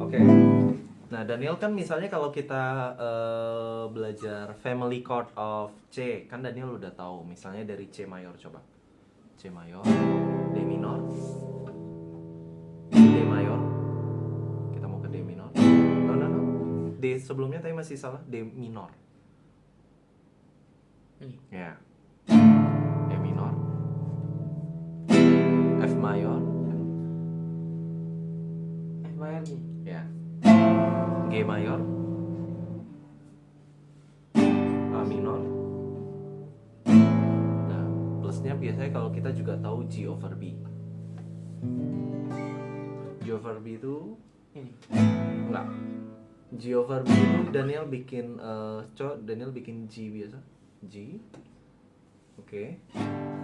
Oke. Nah, Daniel kan misalnya kalau kita belajar family chord of C, kan Daniel udah tahu. Misalnya dari C mayor coba. C mayor, D minor, D mayor. Kita mau ke D minor. No. D sebelumnya tadi masih salah. D minor. Ini. Ya. E minor. F mayor. F mayor nih. Ya. G mayor. A minor. Nah, plusnya biasanya kalau kita juga tahu G over B. G over B itu Ini. enggak. G over B itu Daniel bikin Daniel bikin G biasa. G. Oke.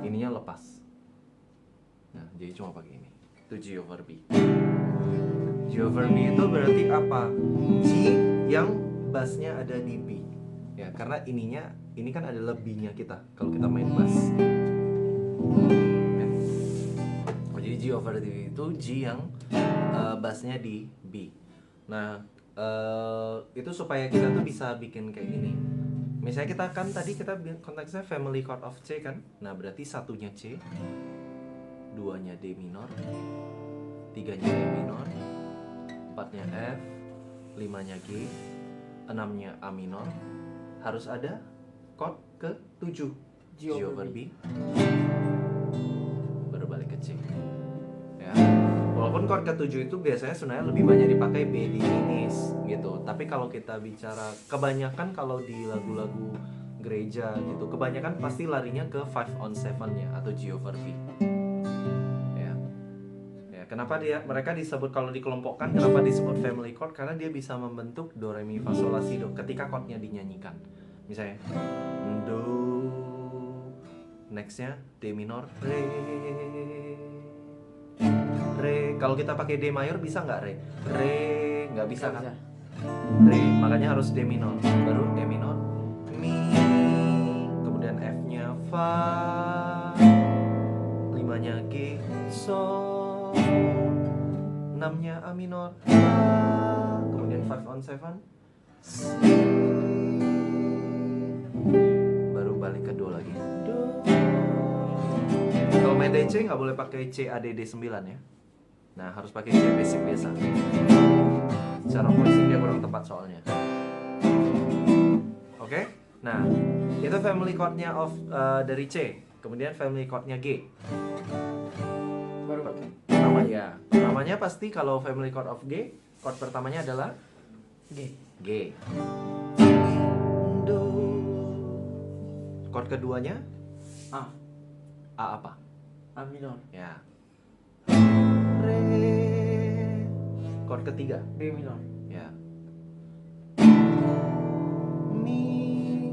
Ininya lepas. Nah, jadi cuma pakai ini. Itu G over B. G over B itu berarti apa? G yang bassnya ada di B. Ya, karena ini kan adalah B-nya kita kalau kita main bass. Ya. Jadi G over B itu G yang bassnya di B. Nah, itu supaya kita tuh bisa bikin kayak gini. Misalnya kita kan tadi kita konteksnya family chord of C kan. Nah, berarti satunya C, duanya D minor, tiganya E minor, empatnya F, limanya G, enamnya A minor. Harus ada chord ke 7 G over B. Baru balik ke C. Ya. Walaupun chord ke-7 itu biasanya sebenarnya lebih banyak dipakai B diminis gitu. Tapi kalau kita bicara kebanyakan kalau di lagu-lagu gereja gitu, kebanyakan pasti larinya ke 5 on 7-nya atau G over B. Ya. Ya, kenapa mereka disebut kalau dikelompokkan kenapa disebut family chord? Karena dia bisa membentuk do re mi fa sol la si do ketika chordnya dinyanyikan. Misalnya do, nextnya D minor, re. Kalau kita pakai D mayor bisa nggak re? Re nggak bisa kan? Re, makanya harus D minor, baru D minor, mi, kemudian F-nya fa, limanya G, sol, enamnya A minor, fa, kemudian 5 on 7, si, baru balik ke do lagi, do. Kalau main DC nggak boleh pakai C A D D 9 ya. Nah, harus pakai C basic biasa. Secara voicing dia kurang tepat soalnya. Oke? Nah, itu family chord-nya dari C. Kemudian family chord-nya G. Baru Pertama ya. Pertamanya pasti kalau family chord of G, chord pertamanya adalah G. G. Do. Chord keduanya A. A apa? A minor. Ya. Re. Chord ketiga B minor. ya. Mi.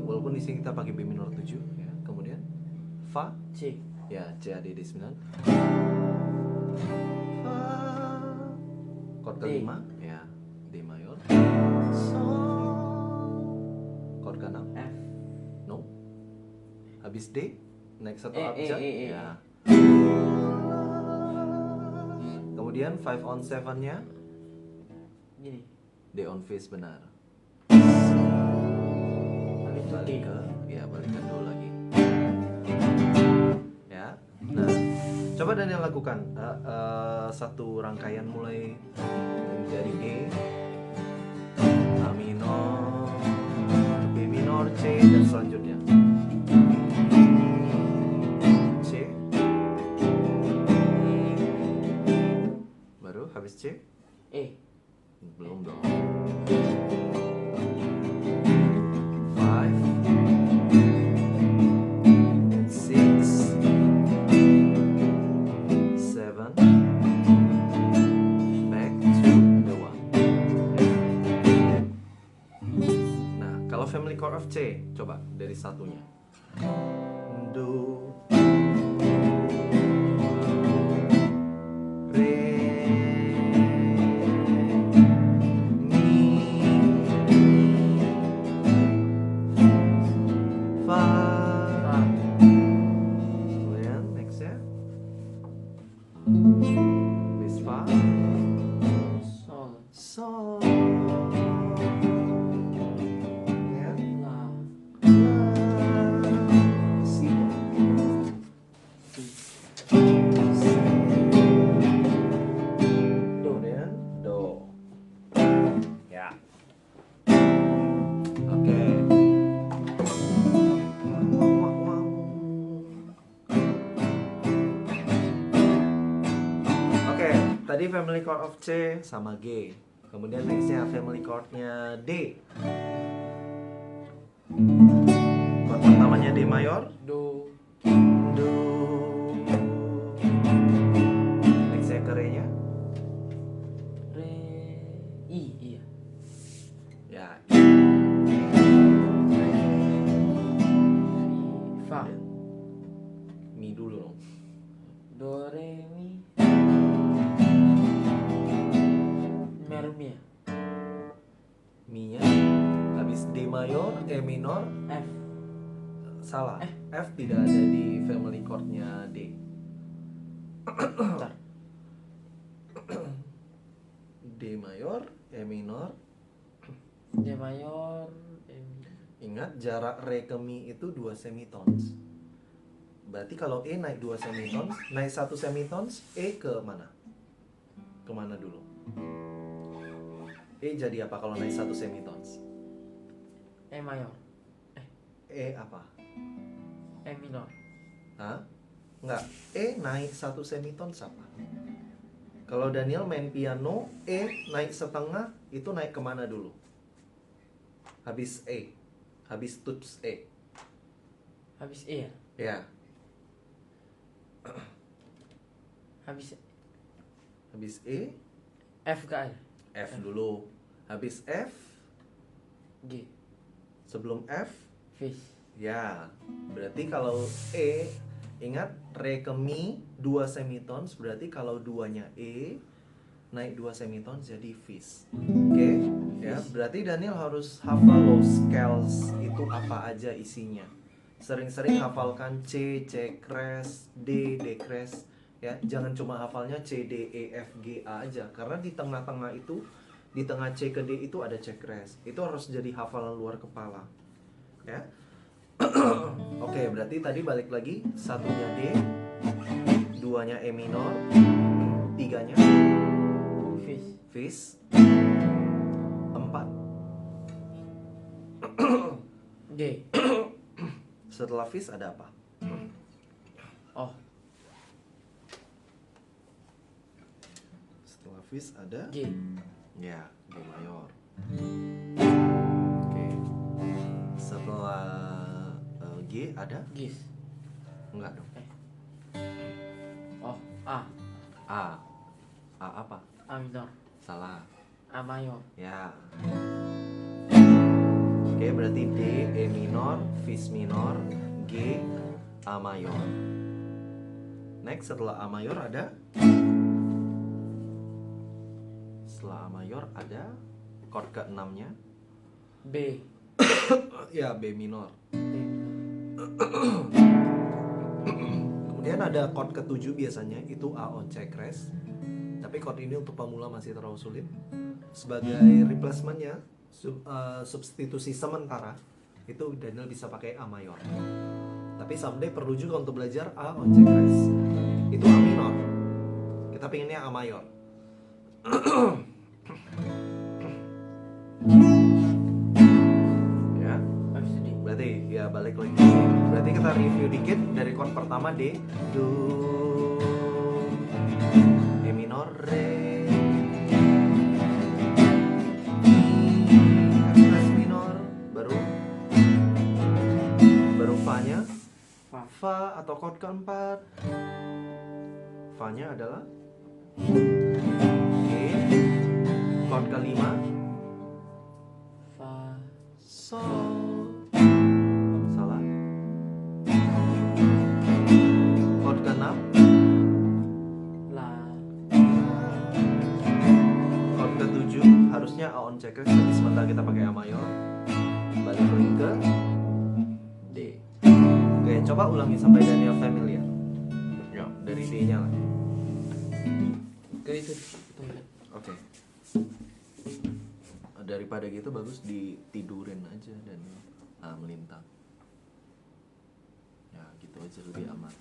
Walaupun di sini kita pakai B minor 7 ya. Kemudian fa C. ya, C A D D 9. Fa. Chord D. kelima ya, D mayor. Sol. Chord ke-6 F. no. Habis D naik satu E, abjad E. ya. Kemudian 5 on 7-nya Gini. D on face benar. Habis itu D. Balik ke do lagi. Ya. Nah, coba Daniel lakukan satu rangkaian mulai dari E, A minor, B minor, C dan selanjutnya. C. Baru habis C? E. Belum dong. 5 6 7 back to the 1. Nah, kalau family chord of C, coba dari satunya. Do, re, fa. Kemudian next ya. Bass fa, Sol. sol. Ya. La. Si. Si. Si. Do. Kemudian do. Ya. Oke. Oke, tadi family chord of C sama G. Kemudian nextnya family chordnya D. Chord pertamanya D mayor, Do. do. Nextnya ke Re-nya, Re. I. Iya. ya. Fa. Mi dulu dong. Do. Re. Mi. Mermia. Mi-nya habis D mayor, E minor, F. salah. F tidak ada di family chordnya D. Bentar. D mayor, E minor. D mayor. Mi. Ingat jarak Re ke Mi itu 2 semitones. Berarti kalau E naik 2 semitones, naik 1 semitones, E ke mana? Kemana dulu? E jadi apa kalau naik 1 semitones? E mayor. E apa? E minor. Hah? Enggak, E naik 1 semitones apa? Kalau Daniel main piano, E naik setengah, itu naik kemana dulu? Habis E, habis tuts E. Habis E ya? Ya, Habis habis E, F ke A ya? F dulu. Habis F, G. sebelum F, Fis. ya. Berarti kalau E, ingat Re ke Mi 2 semitones, berarti kalau duanya E naik 2 semitones jadi Fis. Oke, ya. Berarti Daniel harus hafal low scales itu apa aja isinya. Sering-sering hafalkan C, C crash, D, D crash. Ya, jangan cuma hafalnya C, D, E, F, G, A aja. Karena di tengah-tengah itu, di tengah C ke D itu ada C crash. Itu harus jadi hafalan luar kepala. Ya. Oke, berarti tadi balik lagi, satunya D, duanya E minor, tiganya Fis. Fis, 4. G. Setelah Fis ada apa? Oh. Setelah Fis ada G. ya, G mayor. Oke. Setelah G ada? Gis. Enggak dong. Oh. A. A. A apa? A minor. Salah. A mayor. Ya. Oke, berarti D, E minor, Fis minor, G, A mayor. Next, setelah A mayor ada? Setelah A mayor ada chord ke-6-nya. B. Ya, B minor. B minor. Kemudian ada chord ke-7 biasanya, itu A on C crash. Tapi chord ini untuk pemula masih terlalu sulit. Sebagai replacement-nya, substitusi sementara, itu Daniel bisa pakai A mayor. Tapi someday perlu juga untuk belajar A on C crash. Itu A minor. Kita pengennya A mayor. Ya, Habis itu D. berarti ya balik lagi. Berarti kita review dikit dari chord pertama D, do, E minor, Re, F flat minor, baru Fa-nya, Fa. Fa atau chord keempat. Fa-nya adalah G, chord kelima, Fa. Sol, salah. Chord ke-6, La. chord ke-7 harusnya A on C crash, tapi sementara kita pakai A mayor. Balik lagi ke D. Oke, coba ulangi sampai Daniel familiar. Ya, dari D-nya lah. Ke itu. Tuh. Oke. daripada gitu bagus ditidurin aja dan melintang. Ya gitu aja lebih aman.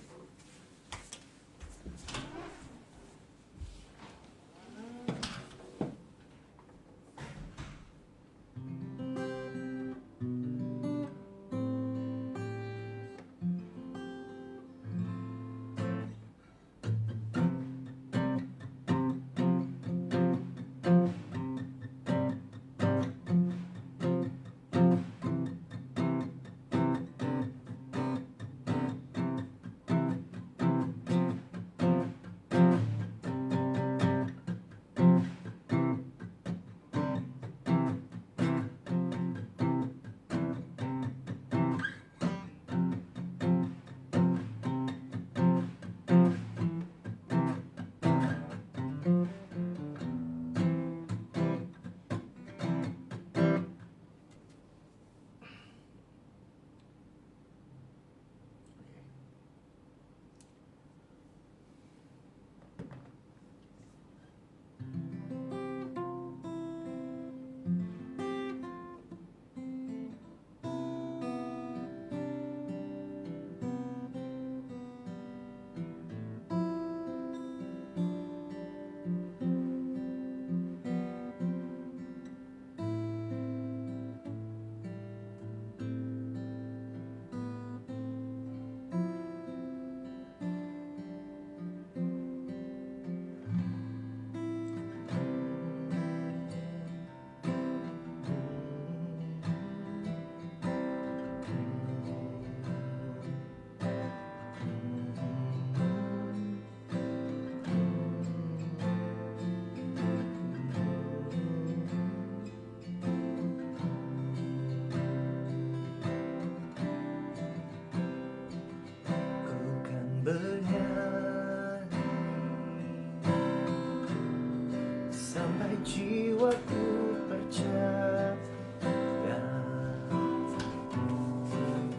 Sampai jiwaku percaya,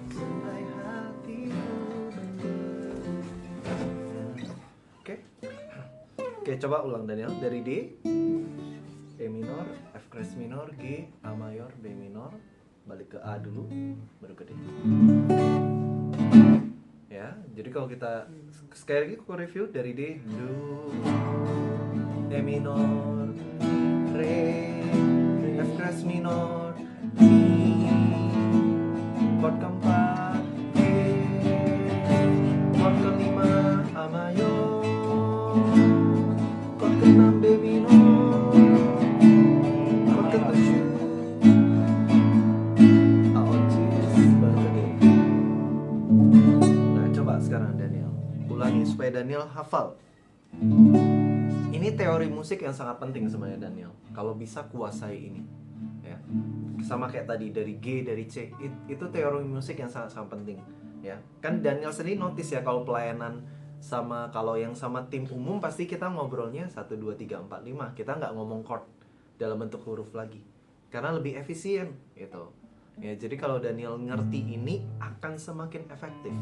sampai hatiku benar. Oke, coba ulang Daniel dari D minor, F crash minor, G, A mayor, B minor, balik ke A dulu, baru ke D. Ya, jadi kalau kita sekali lagi aku review dari D, do, E minor, Re, F crash minor, Mi, chord keempat, G, chord kelima, A mayor, chord keenam, B minor, chord ketujuh, A otis, baru ke D. Nah, coba sekarang Daniel ulangi supaya Daniel hafal. Ini teori musik yang sangat penting sebenarnya Daniel. Kalau bisa kuasai ini, ya. Sama kayak tadi dari G, dari C, itu teori musik yang sangat-sangat penting, ya. Kan Daniel sendiri notice ya kalau pelayanan sama kalau yang sama tim umum pasti kita ngobrolnya 1 2 3 4 5. Kita nggak ngomong chord dalam bentuk huruf lagi. Karena lebih efisien gitu. Ya, jadi kalau Daniel ngerti ini akan semakin efektif.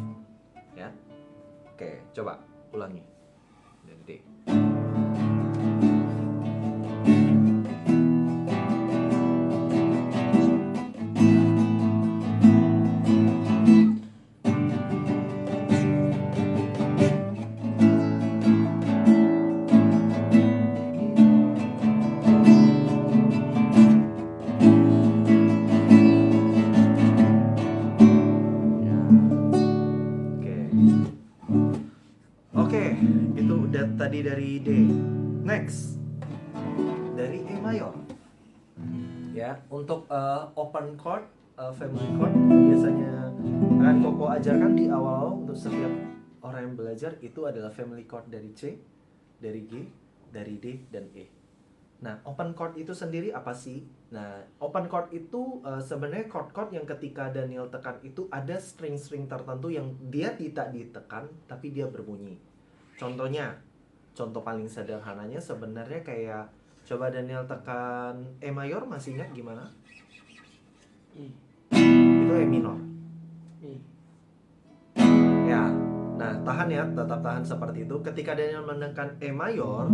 Ya. Oke, coba ulangi. Dari D. Oke, itu udah tadi dari D. Next, dari E mayor. Ya, untuk open chord, family chord biasanya akan Koko ajarkan di awal untuk setiap orang yang belajar itu adalah family chord dari C, dari G, dari D dan E. Nah, open chord itu sendiri apa sih? Nah, open chord itu sebenarnya chord-chord yang ketika Daniel tekan itu ada string-string tertentu yang dia tidak ditekan tapi dia berbunyi. Contohnya, contoh paling sederhananya sebenarnya kayak coba Daniel tekan E mayor, masih ingat gimana? I. Itu E minor. I. Ya, nah tahan ya, tetap tahan seperti itu. Ketika Daniel menekan E mayor,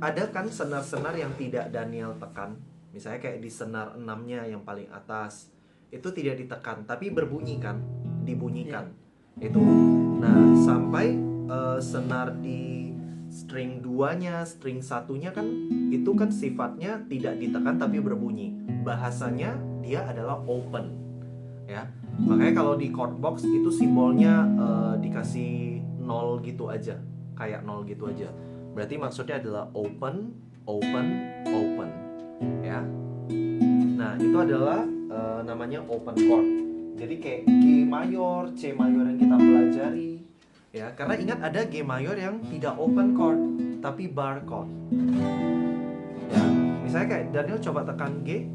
ada kan senar-senar yang tidak Daniel tekan. Misalnya kayak di senar 6-nya yang paling atas. Itu tidak ditekan, tapi berbunyi kan, dibunyikan. Itu. Nah, sampai senar di string 2-nya, string 1-nya kan itu kan sifatnya tidak ditekan tapi berbunyi. Bahasanya dia adalah open. Ya. Makanya kalau di chord box itu simbolnya dikasih 0 gitu aja. Kayak 0 gitu aja. Berarti maksudnya adalah open, open, open. Ya. Nah, itu adalah namanya open chord. Jadi kayak G mayor, C mayor yang kita pelajari. Ya, karena ingat ada G mayor yang tidak open chord, tapi bar chord. Ya, misalnya kayak Daniel coba tekan G.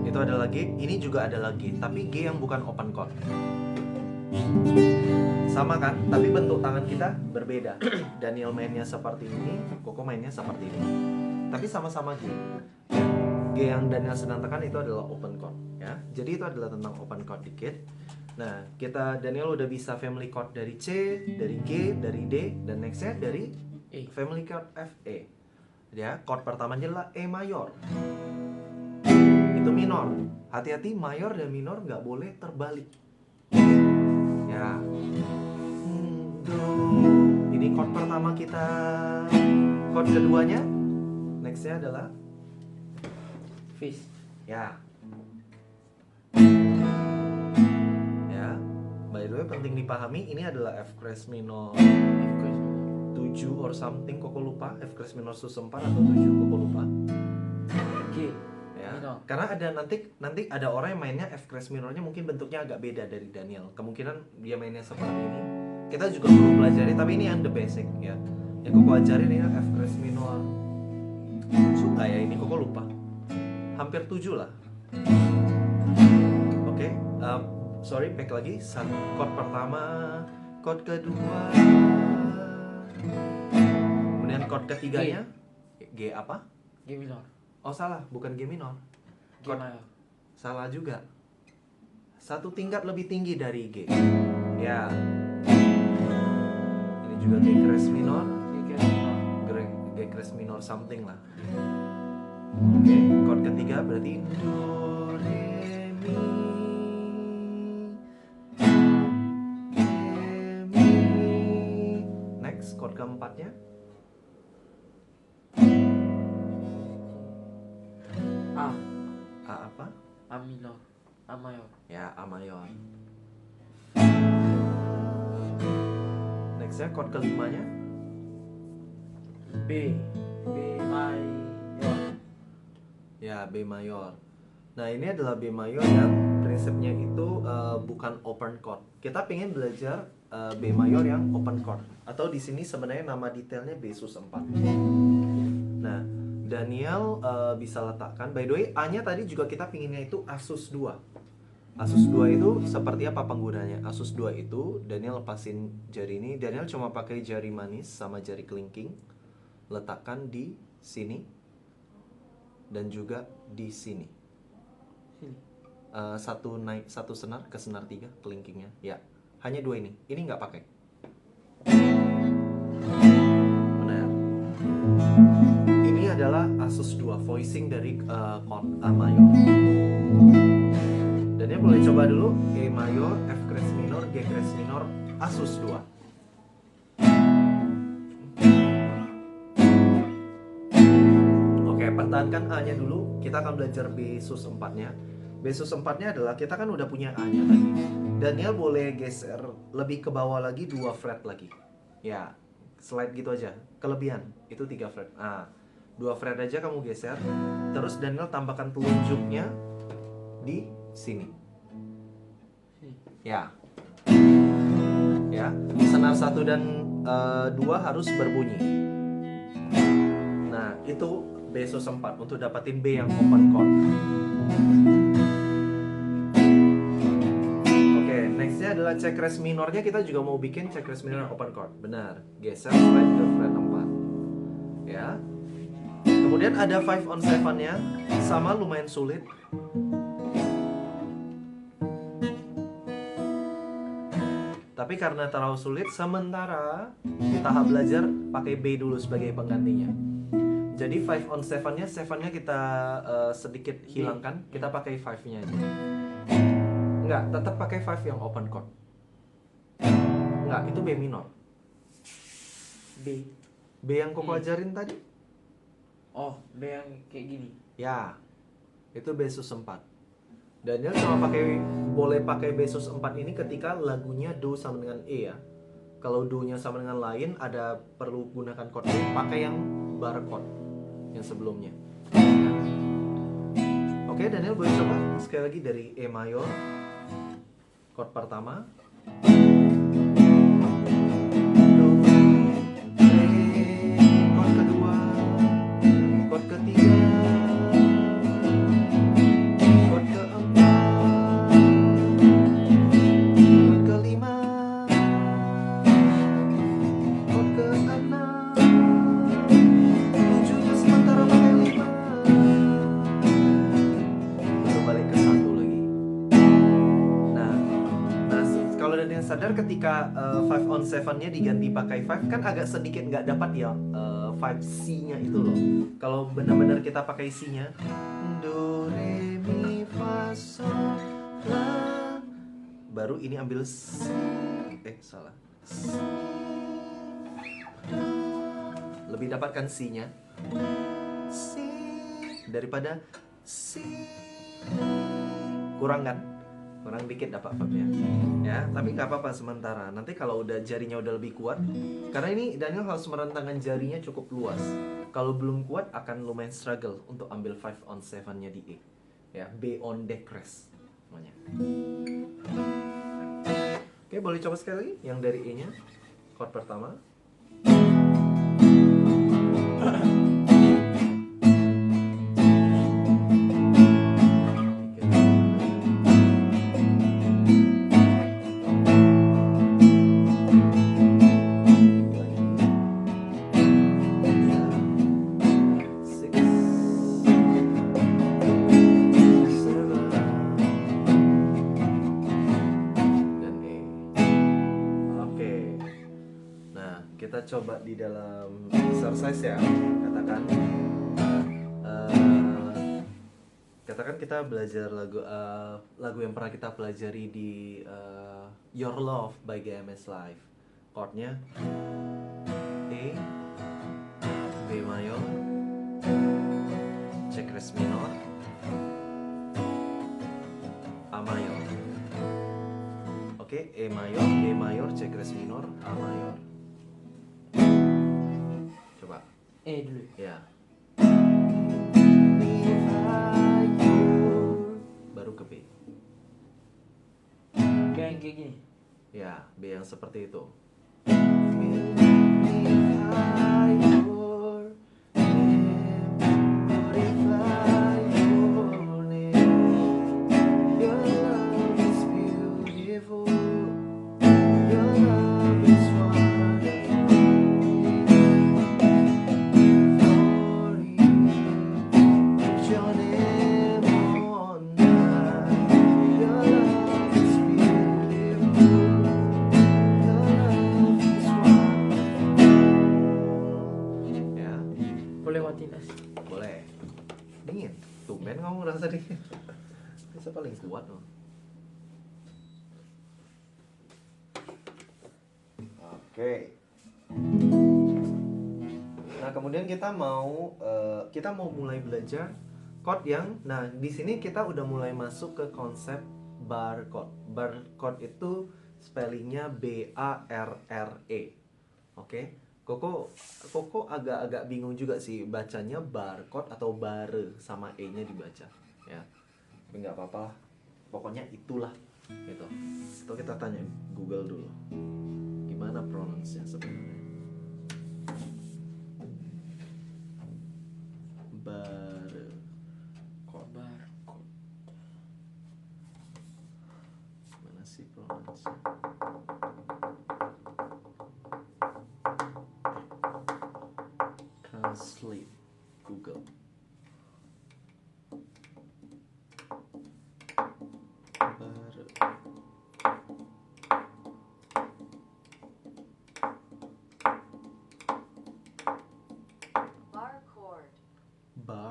Itu adalah G, ini juga adalah G, tapi G yang bukan open chord. Sama kan, tapi bentuk tangan kita berbeda. Daniel mainnya seperti ini, Koko mainnya seperti ini. Tapi sama-sama G. G yang Daniel sedang tekan itu adalah open chord, ya. Jadi itu adalah tentang open chord dikit. Nah, Daniel udah bisa family chord dari C, dari G, dari D, dan nextnya dari family chord F, E. Ya, chord pertamanya adalah E mayor. Itu minor. Hati-hati, mayor dan minor nggak boleh terbalik. Ya. Do. Ini chord pertama kita. Chord keduanya, nextnya adalah Fish. ya. Ya. By the way, penting dipahami ini adalah F crash minor 7 or something, Koko lupa. F crash minor sus 4 atau 7, Koko lupa. G. Ya. Minor. Karena ada nanti ada orang yang mainnya F crash minornya mungkin bentuknya agak beda dari Daniel. Kemungkinan dia mainnya seperti ini. Kita juga perlu pelajari, tapi ini yang the basic ya. Yang Koko ajarin ini F crash minor. Suka ya ini, Koko lupa. Hampir 7 lah. Oke, sorry, back lagi. Chord pertama, chord kedua, kemudian chord ketiganya G apa? G minor. Oh salah, bukan G minor. G Chord mayor. salah juga. Satu tingkat lebih tinggi dari G. Ya. Ini juga G crash minor. G crash minor something lah. Oke, chord ketiga berarti do, re, mi, re, mi. Next, chord keempatnya A. A apa? A minor. A mayor. Ya, A mayor. Nextnya chord kelimanya B. B mayor. ya, B mayor. Nah, ini adalah B mayor yang prinsipnya itu bukan open chord. Kita pengen belajar B mayor yang open chord. Atau di sini sebenarnya nama detailnya B sus 4. Nah, Daniel bisa letakkan. By the way, A-nya tadi juga kita pinginnya itu Asus 2. Asus 2 itu seperti apa penggunanya? Asus 2 itu Daniel lepasin jari ini. Daniel cuma pakai jari manis sama jari kelingking. Letakkan di sini. Dan juga di sini. Sini. Satu senar ke senar 3 kelingkingnya. Ya, hanya 2 ini. Ini nggak pakai. Benar. Ini adalah Asus 2 voicing dari chord A mayor. Dan ya boleh coba dulu E mayor, F crash minor, G crash minor, Asus 2. Pertahankan A-nya dulu, kita akan belajar B sus 4-nya. B sus 4-nya adalah kita kan udah punya A-nya tadi. Daniel boleh geser lebih ke bawah lagi 2 fret lagi. Ya, slide gitu aja. Kelebihan itu 3 fret. Ah, 2 fret aja kamu geser. Terus Daniel tambahkan telunjuknya di sini. Ya. Ya, senar 1 dan 2 harus berbunyi. Nah, itu B sus 4 untuk dapatin B yang open chord. Oke, nextnya adalah C crash minornya. Kita juga mau bikin C crash minor open chord. Benar, geser slide ke fret 4. Ya. Kemudian ada 5 on 7-nya. Sama, lumayan sulit. Tapi karena terlalu sulit, sementara tahap belajar pakai B dulu sebagai penggantinya. Jadi 5 on 7-nya, 7-nya kita sedikit hilangkan, kita pakai 5-nya aja. Enggak, tetap pakai 5 yang open chord. Enggak, itu B minor. B. B yang Koko ajarin tadi? Oh, B yang kayak gini. Ya, itu B sus 4. Daniel cuma boleh pakai B sus 4 ini ketika lagunya Do sama dengan E ya. Kalau Do-nya sama dengan lain, ada perlu gunakan chord E, pakai yang bar chord yang sebelumnya. Oke, Daniel boleh coba sekali lagi dari E mayor, chord pertama. Do, Re, chord kedua, chord ketiga, chord keempat, chord kelima, chord keenam, tujuhnya sementara pakai 5, baru balik ke 1 lagi. Nah, kalau Daniel sadar ketika 5 on 7-nya diganti pakai 5 kan agak sedikit nggak dapat ya 5C-nya itu loh. Kalau benar-benar kita pakai C-nya, Do, Re, Mi, Fa, Sol, La, baru ini ambil C. Salah. C. Lebih dapatkan C-nya. C daripada C. Kurang kan? Kurang dikit dapat vibe-nya. Ya, tapi nggak apa-apa sementara. Nanti kalau udah jarinya udah lebih kuat, karena ini Daniel harus merentangkan jarinya cukup luas. Kalau belum kuat akan lumayan struggle untuk ambil 5 on 7-nya di E. Ya, B on decrease namanya. Oke, boleh coba sekali lagi yang dari E-nya. Chord pertama. Kita coba di dalam exercise ya. Katakan kita belajar lagu yang pernah kita pelajari di Your Love by GMS Live. Chordnya E, B mayor, C crescendo minor, A mayor. Oke, E mayor, B mayor, C crescendo minor, A mayor. Coba E dulu. ya. Baru ke B. B yang kayak gini. Ya, B yang seperti itu. Boleh mati nasi. Boleh. Dingin. Tumben kamu ngerasa dingin. Bisa paling kuat loh. Oke. Nah, kemudian kita mau mulai belajar chord yang, nah di sini kita udah mulai masuk ke konsep bar chord. Bar chord itu spellingnya B-A-R-R-E. Oke. Koko agak-agak bingung juga sih bacanya bar chord atau bare sama E-nya dibaca ya. Tapi nggak apa-apa, pokoknya itulah gitu. Atau kita tanya Google dulu gimana pronounce-nya sebenarnya. Bare chord. Bar chord. Mana sih pronounce-nya? Translate Google. Bare.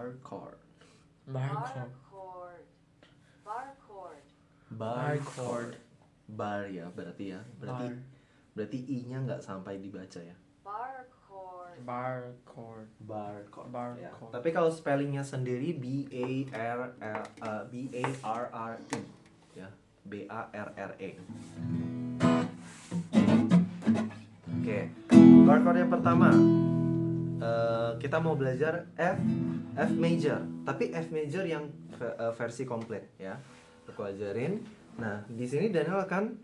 Barcode. Barcode. Barcode. Barcode. Bar ya berarti ya. Berarti i-nya nggak sampai dibaca ya. Barcode. Barcode. Barcode. Barcode. Ya. Tapi kalau spellingnya sendiri B A R R E ya. BARRE. Oke. Barcode yang pertama. Kita mau belajar F major, tapi F major yang versi komplit ya. Aku ajarin. Nah, di sini Daniel akan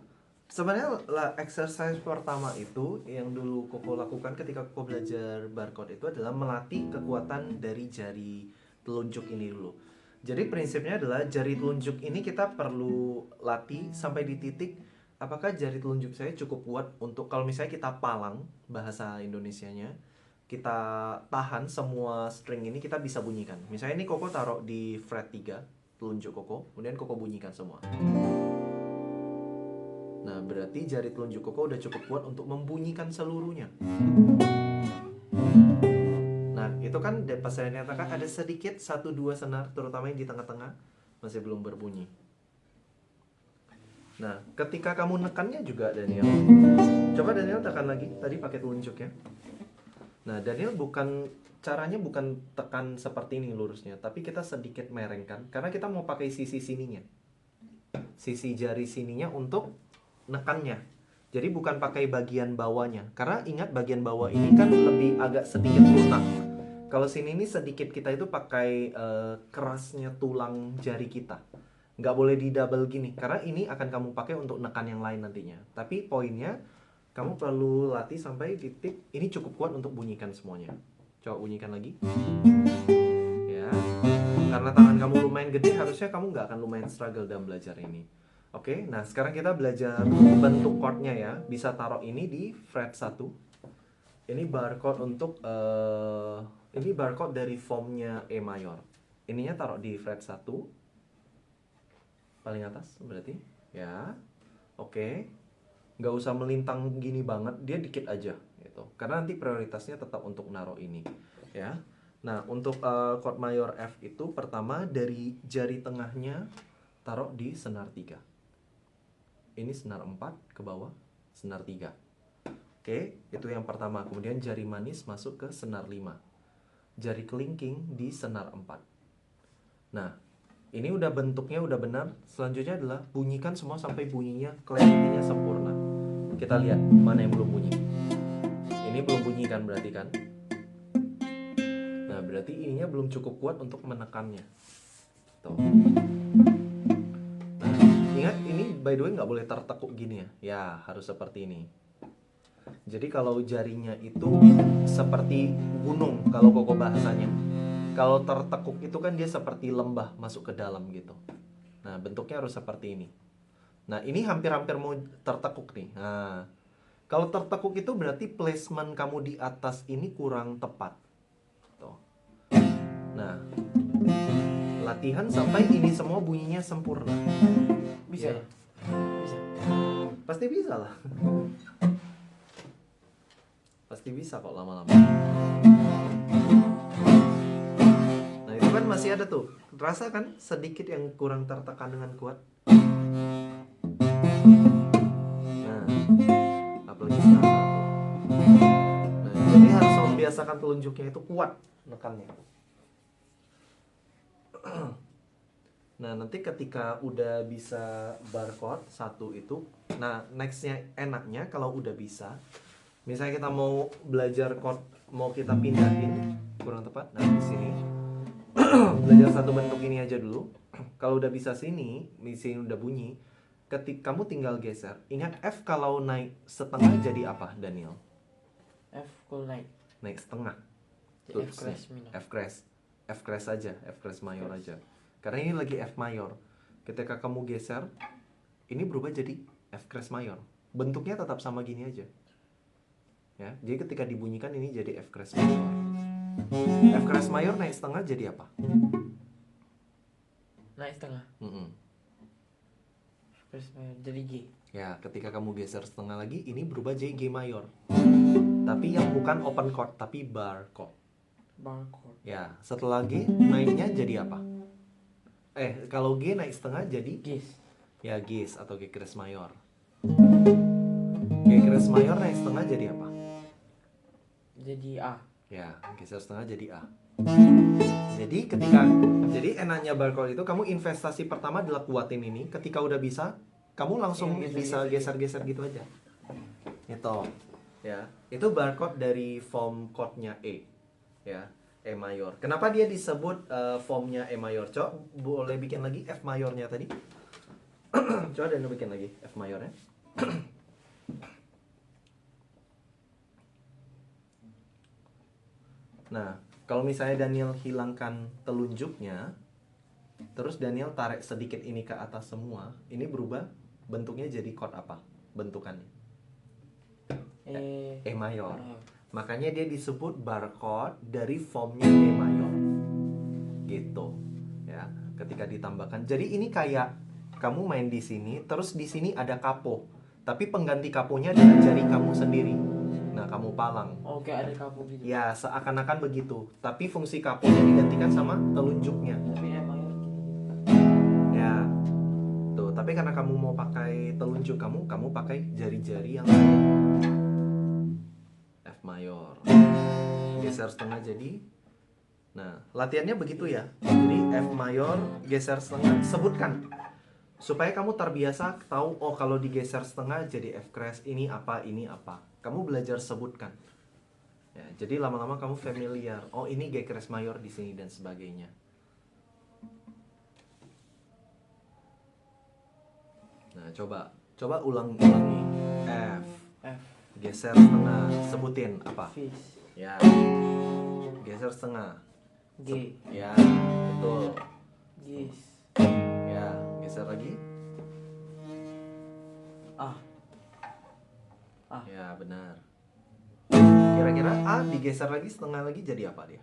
sebenarnya exercise pertama itu yang dulu Koko lakukan ketika Koko belajar barcode itu adalah melatih kekuatan dari jari telunjuk ini dulu. Jadi prinsipnya adalah jari telunjuk ini kita perlu latih sampai di titik apakah jari telunjuk saya cukup kuat untuk kalau misalnya kita palang bahasa Indonesianya, kita tahan semua string ini kita bisa bunyikan. Misalnya ini Koko taruh di fret 3 telunjuk Koko, kemudian Koko bunyikan semua. Nah, berarti jari telunjuk Koko udah cukup kuat untuk membunyikan seluruhnya. Nah, itu kan pas saya nyatakan ada sedikit 1-2 senar, terutama yang di tengah-tengah masih belum berbunyi. Nah, ketika kamu nekannya juga Daniel, coba Daniel tekan lagi, tadi pakai telunjuk ya. Nah, Daniel caranya bukan tekan seperti ini lurusnya, tapi kita sedikit merengkan, karena kita mau pakai sisi sininya. Sisi jari sininya untuk nekannya. Jadi bukan pakai bagian bawahnya. Karena ingat bagian bawah ini kan lebih agak sedikit lunak. Kalau sini ini sedikit kita itu pakai kerasnya tulang jari kita. Nggak boleh di double gini. Karena ini akan kamu pakai untuk nekan yang lain nantinya. Tapi poinnya kamu perlu latih sampai titik ini cukup kuat untuk bunyikan semuanya. Coba bunyikan lagi. Ya. Karena tangan kamu lumayan gede, harusnya kamu nggak akan lumayan struggle dalam belajar ini. Oke, nah sekarang kita belajar bentuk chordnya ya. Bisa taruh ini di fret 1. Ini barcode untuk ini barcode dari formnya E mayor. Ininya taruh di fret 1. Paling atas berarti. Ya. Oke. Nggak usah melintang gini banget, dia dikit aja gitu. Karena nanti prioritasnya tetap untuk naruh ini, ya. Nah, untuk chord mayor F itu pertama dari jari tengahnya taruh di senar 3. Ini senar 4 ke bawah, senar 3. Oke, itu yang pertama. Kemudian jari manis masuk ke senar 5. Jari kelingking di senar 4. Nah, ini udah bentuknya udah benar. Selanjutnya adalah bunyikan semua sampai bunyinya clarity-nya sempurna. Kita lihat mana yang belum bunyi. Ini belum bunyi kan berarti kan? Nah, berarti ininya belum cukup kuat untuk menekannya. Tuh. Nah, ingat ini by the way nggak boleh tertekuk gini ya. Ya, harus seperti ini. Jadi kalau jarinya itu seperti gunung kalau Koko bahasanya. Kalau tertekuk itu kan dia seperti lembah masuk ke dalam gitu. Nah, bentuknya harus seperti ini. Nah, ini hampir-hampir mau tertekuk nih. Nah, kalau tertekuk itu berarti placement kamu di atas ini kurang tepat. Tuh. Nah, latihan sampai ini semua bunyinya sempurna. Bisa. Ya. Bisa. Pasti bisa lah. Pasti bisa kok lama-lama. Nah, itu kan masih ada tuh. Rasa kan sedikit yang kurang tertekan dengan kuat. Nah, apalagi sekarang. Nah, jadi harus membiasakan telunjuknya itu kuat nekannya. Nah, nanti ketika udah bisa barcode 1 itu, nah nextnya enaknya kalau udah bisa, misalnya kita mau belajar chord, mau kita pindahin, kurang tepat, nah di sini belajar satu bentuk ini aja dulu. Kalau udah bisa sini, di sini udah bunyi, ketika kamu tinggal geser, ingat F kalau naik setengah jadi apa, Daniel? F kalau naik. Naik setengah. F crash minor. F crash aja, F crash mayor aja. Karena ini lagi F mayor. Ketika kamu geser, ini berubah jadi F crash mayor. Bentuknya tetap sama gini aja. Ya, jadi ketika dibunyikan ini jadi F crash mayor. F crash mayor naik setengah jadi apa? Naik setengah. F crash minor jadi G. Ya, ketika kamu geser setengah lagi, ini berubah jadi G mayor. Tapi yang bukan open chord, tapi bar chord. barcode. Ya, setelah G naiknya jadi apa? Kalau G naik setengah jadi Gis. ya Gis atau G kres mayor. G kres mayor naik setengah jadi apa? Jadi A. Ya, geser setengah jadi A. Jadi enaknya barcode itu kamu investasi pertama adalah kuatin ini. Ketika udah bisa, kamu langsung Iya, bisa geser-geser gitu aja. Itu. Ya, itu barcode dari form chord-nya E. Ya, E mayor. Kenapa dia disebut formnya E mayor? Coba boleh bikin lagi F mayornya tadi. Coba Daniel bikin lagi F mayornya. Nah, kalau misalnya Daniel hilangkan telunjuknya, terus Daniel tarik sedikit ini ke atas semua, ini berubah bentuknya jadi chord apa? Bentukannya E mayor. Makanya dia disebut barcode dari formnya E mayor. Gitu. Ya, ketika ditambahkan. Jadi ini kayak kamu main di sini, terus di sini ada kapo. Tapi pengganti kaponya adalah jari kamu sendiri. Nah, kamu palang. Oke, ada kapo gitu. Ya, seakan-akan begitu. Tapi fungsi kaponya digantikan sama telunjuknya. Tapi E mayor gitu. Ya. Tuh, tapi karena kamu mau pakai telunjuk kamu pakai jari-jari yang lain. F mayor. Geser setengah jadi. Nah, latihannya begitu ya. Jadi F mayor, geser setengah, sebutkan. Supaya kamu terbiasa tahu, oh kalau digeser setengah jadi F crash, ini apa. Kamu belajar sebutkan. Ya, jadi lama-lama kamu familiar. Oh, ini G crash mayor di sini dan sebagainya. Nah, coba ulangi. F. Geser setengah, sebutin apa? Fish. Ya. Geser setengah. G. Ya, betul. Gis. Ya, geser lagi. A. Ya, benar. Kira-kira A digeser lagi setengah lagi jadi apa dia?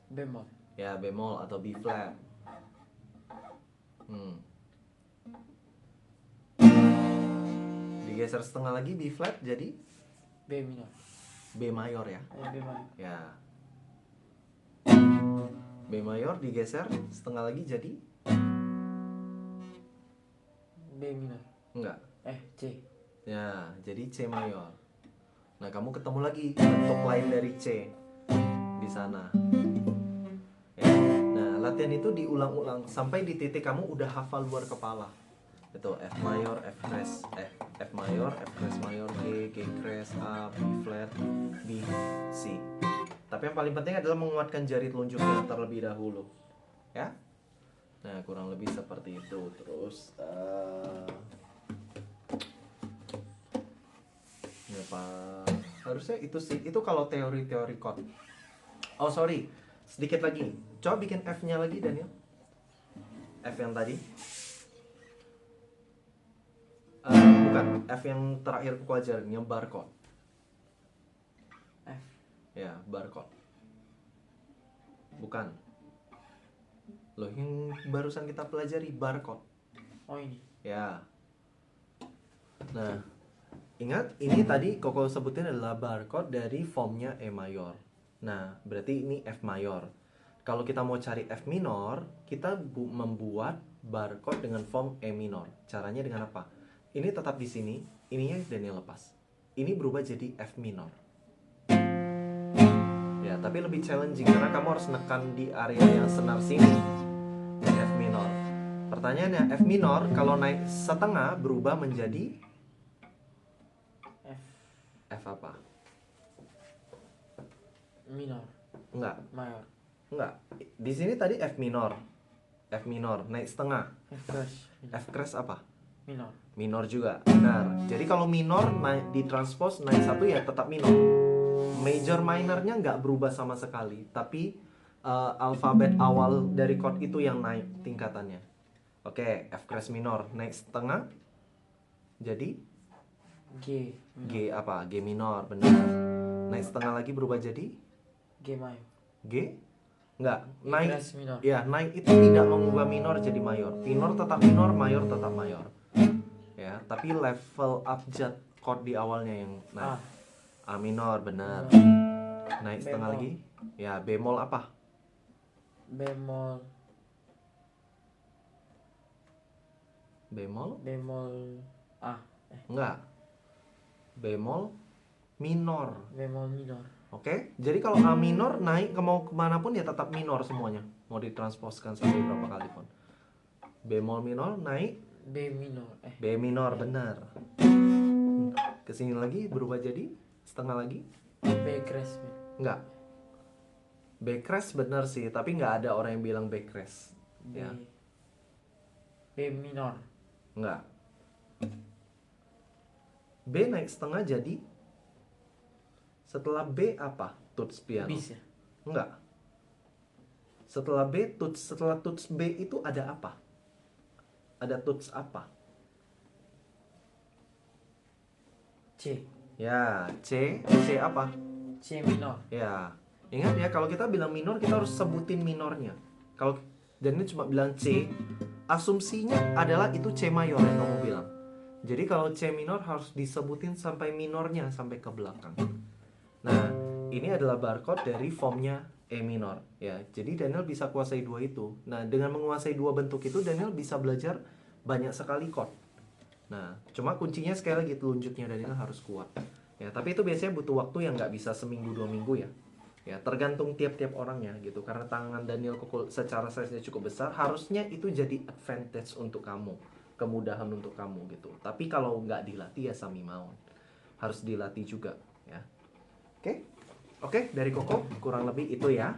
Bemol. Ya, bemol atau B flat. Digeser setengah lagi B flat jadi B minor. B mayor ya. B mayor. Ya. B mayor digeser setengah lagi jadi B minor. enggak. C. Ya, jadi C mayor. Nah, kamu ketemu lagi bentuk lain dari C di sana. Ya. Nah, latihan itu diulang-ulang sampai di titik kamu udah hafal luar kepala. Itu F mayor, F crash, F mayor, F crash mayor, G crash, A, B flat, B, C. Tapi yang paling penting adalah menguatkan jari telunjuknya terlebih dahulu. Ya. Nah, kurang lebih seperti itu. Terus apa? Harusnya itu sih. Itu kalau teori-teori chord. Oh, sorry. Sedikit lagi. Coba bikin F-nya lagi, Daniel. F yang tadi. Bukan. F yang terakhir aku ajarin, yang barcode. F. Ya, barcode. Bukan. Loh, yang barusan kita pelajari barcode. Oh, ini. Ya. Nah, ingat ini tadi Koko sebutin adalah barcode dari formnya E mayor. Nah, berarti ini F mayor. Kalau kita mau cari F minor, kita membuat barcode dengan form E minor. Caranya dengan apa? Ini tetap di sini, ininya Daniel lepas. Ini berubah jadi F minor. Ya, tapi lebih challenging karena kamu harus nekan di area yang senar sini. F minor. Pertanyaannya, F minor kalau naik setengah berubah menjadi F apa? Minor. Enggak. Mayor. Enggak. Di sini tadi F minor. F minor naik setengah. F crash. F crash apa? Minor. Minor juga. Benar. Jadi kalau minor naik ditranspose naik satu ya tetap minor. Major minornya nggak berubah sama sekali, tapi alfabet awal dari chord itu yang naik tingkatannya. Oke, F crash minor naik setengah. Jadi G. Minor. G apa? G minor, benar. Naik setengah lagi berubah jadi G mayor. G? Enggak, G naik. crash minor. Ya, naik itu tidak mengubah minor jadi mayor. Minor tetap minor, mayor tetap mayor. Ya, tapi level abjad chord di awalnya yang naik. A minor, benar. Naik setengah Bemol. lagi. Ya, bemol apa? Bemol. Bemol? Bemol A. Enggak. Bemol minor. Bemol minor. Oke, jadi kalau A minor naik mau kemana pun ya tetap minor semuanya. Mau ditransposkan sampai berapa kali pun. Bemol minor naik B minor. B minor, benar. Kesini lagi berubah jadi setengah lagi. B crash. Enggak. B crash benar sih, tapi nggak ada orang yang bilang B crash. B. Ya, B minor. enggak. B naik setengah jadi setelah B apa? Tuts piano. Bis ya. Enggak. Setelah tuts B itu ada apa? Ada tuts apa? C. Ya, C apa? C minor. Ya, ingat ya kalau kita bilang minor kita harus sebutin minornya. Kalau dan ini cuma bilang C, asumsinya adalah itu C mayor yang kamu bilang. Jadi kalau C minor harus disebutin sampai minornya sampai ke belakang. Nah, ini adalah barcode dari formnya E minor ya. Jadi Daniel bisa kuasai dua itu. Nah, dengan menguasai dua bentuk itu Daniel bisa belajar banyak sekali chord. Nah, cuma kuncinya sekali lagi telunjuknya Daniel harus kuat. Ya, tapi itu biasanya butuh waktu yang nggak bisa seminggu 2 minggu ya. Ya, tergantung tiap-tiap orangnya gitu. Karena tangan Daniel Kukul secara size-nya cukup besar, harusnya itu jadi advantage untuk kamu, kemudahan untuk kamu gitu. Tapi kalau nggak dilatih ya sami maun. Harus dilatih juga ya. Oke, dari Koko kurang lebih itu ya.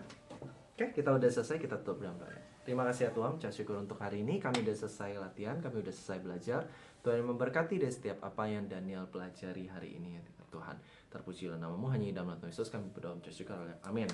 Oke, kita udah selesai, kita tutup dengan doa. Terima kasih ya Tuhan, syukur untuk hari ini. Kami udah selesai latihan, kami udah selesai belajar. Tuhan yang memberkati dari setiap apa yang Daniel pelajari hari ini ya Tuhan. Terpujilah namamu, hanya di dalam nama Yesus kami berdoa syukur. Amin.